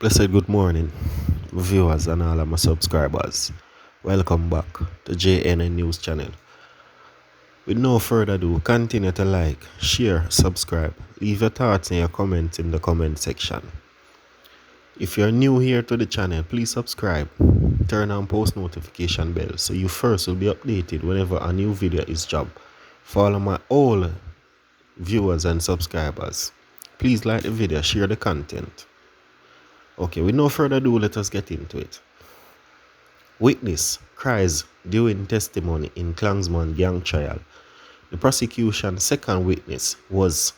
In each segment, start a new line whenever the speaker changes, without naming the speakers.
Blessed good morning, viewers and all of my subscribers. Welcome back to JNN News Channel. With no further ado, continue to like, share, subscribe, leave your thoughts and your comments in the comment section. If you're new here to the channel, please subscribe, turn on post notification bell so you first will be updated whenever a new video is dropped. Follow my all viewers and subscribers. Please like the video, share the content. Okay, with no further ado, let us get into it. Witness Cries during testimony in Clangz gang trial. The prosecution's second witness was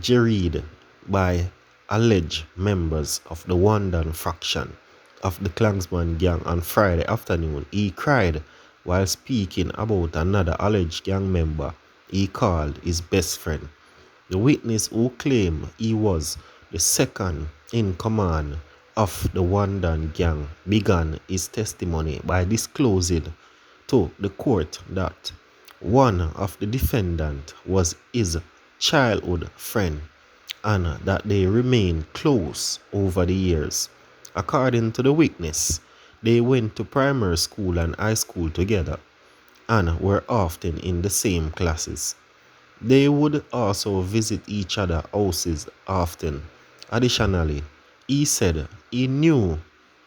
jeered by alleged members of the Wandan faction of the Clangz gang on Friday afternoon. He cried while speaking about another alleged gang member he called his best friend. The witness, who claimed he was the second in command of the Wandan gang, began his testimony by disclosing to the court that one of the defendants was his childhood friend and that they remained close over the years. According to the witness, they went to primary school and high school together and were often in the same classes. They would also visit each other's houses often. Additionally, he said he knew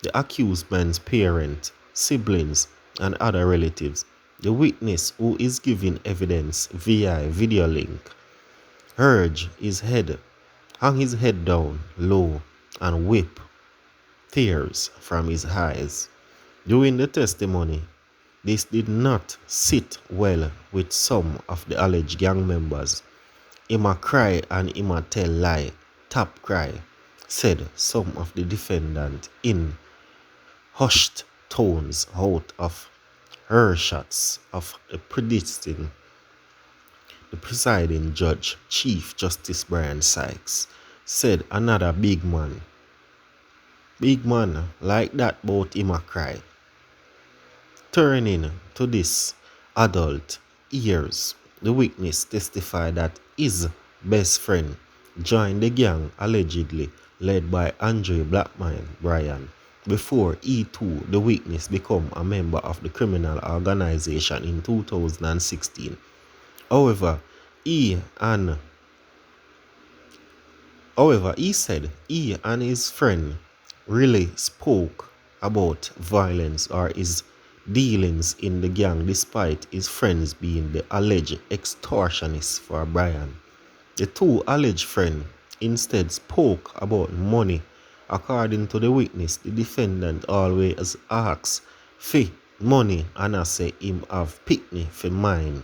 the accused man's parents, siblings, and other relatives. The witness, who is giving evidence via video link, hung his head down low and wiped tears from his eyes. During the testimony, this did not sit well with some of the alleged gang members. "Him a cry and him a tell lie, top cry," said some of the defendants in hushed tones out of earshots of the presiding judge, Chief Justice Brian Sykes. Said another big man. "Big man like that bout him a cry." Turning to this adult ears, the witness testified that his best friend joined the gang allegedly led by Andre Blackman Bryan before he too, the witness, became a member of the criminal organization in 2016. However, he said he and his friend really spoke about violence or his dealings in the gang despite his friends being the alleged extortionists for Brian. The two alleged friends instead spoke about money. According to the witness, the defendant always asks for money and I say him have picnic for mine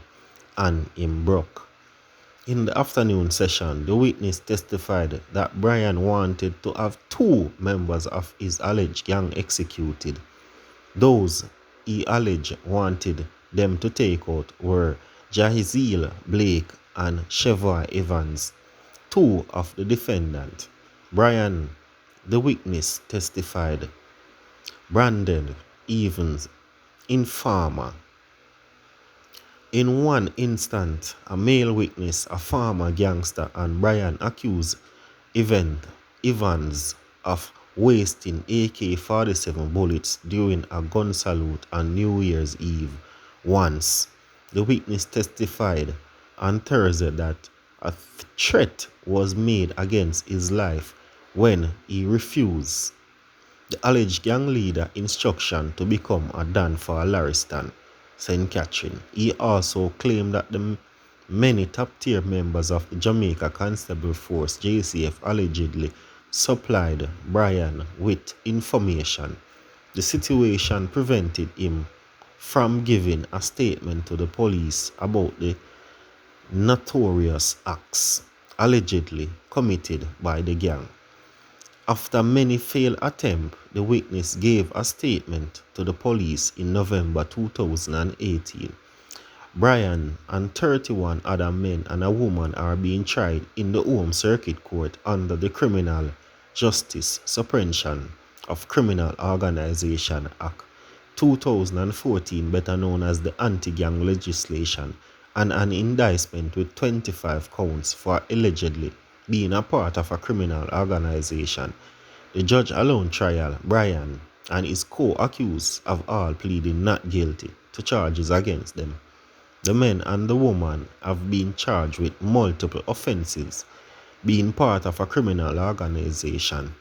and him broke. In the afternoon session, the witness testified that Brian wanted to have two members of his alleged gang executed. Those he alleged wanted them to take out were Jahiziel Blake and Chevroy Evans, two of the defendants. Brian, the witness testified, Brandon Evans, informer. In one instance, a male witness, a former gangster, and Brian accused Evans of wasting AK-47 bullets during a gun salute on New Year's Eve. Once, the witness testified on Thursday that a threat was made against his life when he refused the alleged gang leader instruction to become a Dan for Lariston, St. Catherine. He also claimed that the many top-tier members of the Jamaica Constable Force JCF allegedly supplied Brian with information. The situation prevented him from giving a statement to the police about the notorious acts allegedly committed by the gang. After many failed attempts, the witness gave a statement to the police in November 2018. Brian and 31 other men and a woman are being tried in the Home Circuit Court under the Criminal Justice Suppression of Criminal Organization Act 2014, better known as the Anti-Gang Legislation, and an indictment with 25 counts for allegedly being a part of a criminal organization. The judge allowed trial Brian and his co-accused of all pleading not guilty to charges against them. The men and the woman have been charged with multiple offenses, being part of a criminal organization,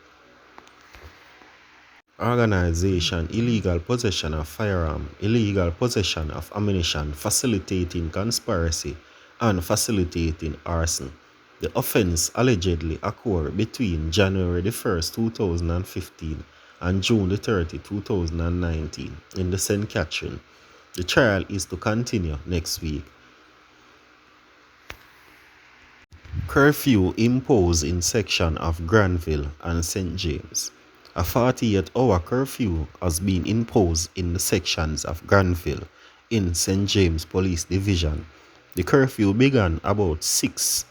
illegal possession of firearm, illegal possession of ammunition, facilitating conspiracy, and facilitating arson. The offense allegedly occurred between January the 1st, 2015 and June the 30th, 2019 in the St. Catherine. The trial is to continue next week. Curfew imposed in section of Granville and St. James. A 48-hour curfew has been imposed in the sections of Granville in St. James Police Division. The curfew began about 6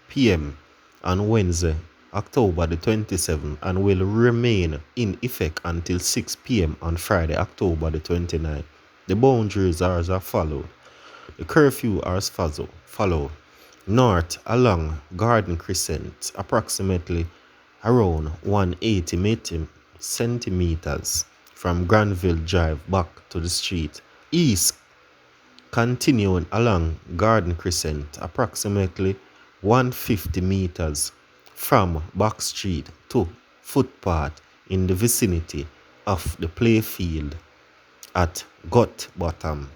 p.m. on Wednesday, October the 27th and will remain in effect until 6 p.m. on Friday, October the 29th. The boundaries are as follows. The curfew are as follow. North along Garden Crescent, approximately around 180 centimeters from Granville Drive back to the street. East, continuing along Garden Crescent, approximately 150 meters from Back Street to footpath in the vicinity of the playfield at Gut Bottom.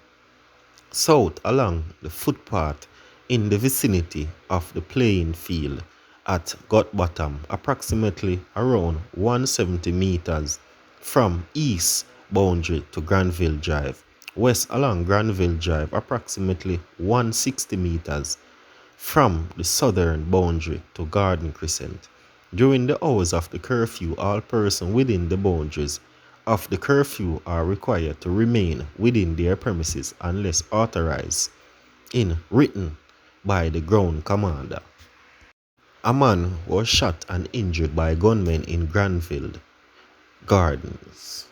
South along the footpath in the vicinity of the playing field at Gut Bottom, approximately around 170 meters from east boundary to Granville Drive. West along Granville Drive, approximately 160 meters from the southern boundary to Garden Crescent. During the hours of the curfew, all persons within the boundaries of the curfew are required to remain within their premises unless authorized in written by the ground commander. A man was shot and injured by gunmen in Granville Gardens.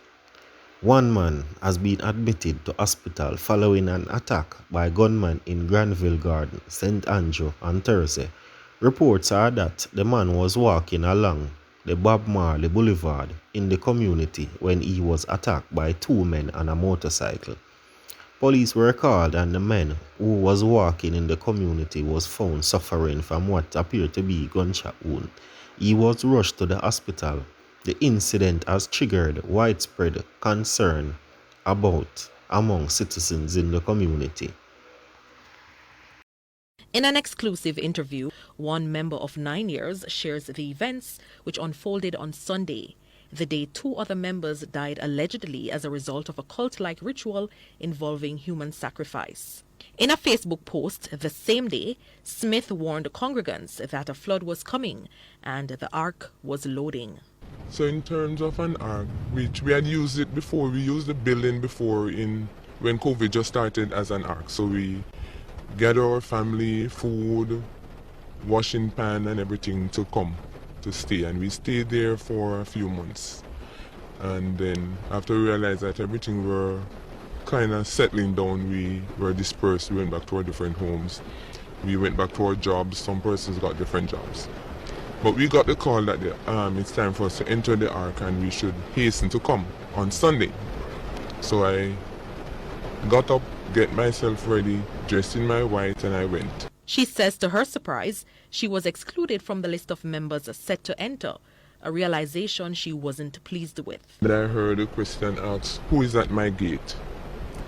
One man has been admitted to hospital following an attack by gunmen in Granville Garden, St. Andrew on Thursday. Reports are that the man was walking along the Bob Marley Boulevard in the community when he was attacked by two men on a motorcycle. Police were called and the man who was walking in the community was found suffering from what appeared to be gunshot wound. He was rushed to the hospital. The incident has triggered widespread concern among citizens in the community.
In an exclusive interview, one member of 9 Years shares the events which unfolded on Sunday, the day two other members died allegedly as a result of a cult-like ritual involving human sacrifice. In a Facebook post the same day, Smith warned congregants that a flood was coming and the ark was loading.
So in terms of an ark, which we had used it before, we used the building before when COVID just started as an ark. So we gather our family, food, washing pan and everything to come to stay, and we stayed there for a few months. And then after we realized that everything were kind of settling down, we were dispersed. We went back to our different homes. We went back to our jobs. Some persons got different jobs. But we got the call that it's time for us to enter the ark and we should hasten to come on Sunday. So I got up, get myself ready, dressed in my white, and I went.
She says to her surprise, she was excluded from the list of members set to enter, a realization she wasn't pleased with.
But I heard a question asked, "Who is at my gate?"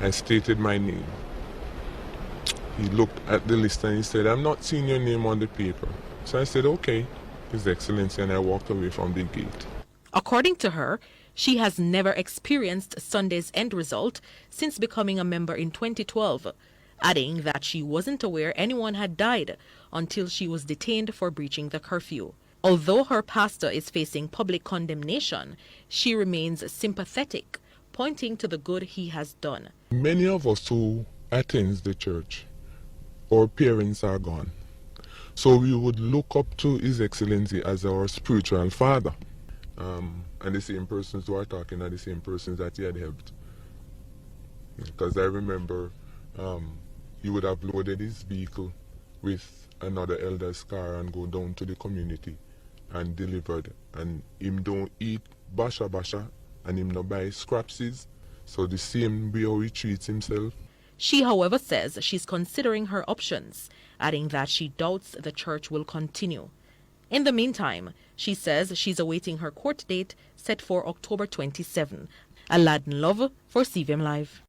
I stated my name. He looked at the list and he said, "I'm not seeing your name on the paper." So I said, "Okay, His Excellency," and I walked away from the gate.
According to her, she has never experienced Sunday's end result since becoming a member in 2012, adding that she wasn't aware anyone had died until she was detained for breaching the curfew. Although her pastor is facing public condemnation, she remains sympathetic, pointing to the good he has done.
Many of us who attend the church, our parents are gone. So we would look up to His Excellency as our spiritual father. And the same persons who are talking are the same persons that he had helped. Because I remember he would have loaded his vehicle with another elder's car and go down to the community and delivered, and him don't eat basha basha, and him no buy scrapsies. So the same way how he treats himself.
She, however, says she's considering her options, adding that she doubts the church will continue. In the meantime, she says she's awaiting her court date set for October 27. Aladdin Love for CVM Live.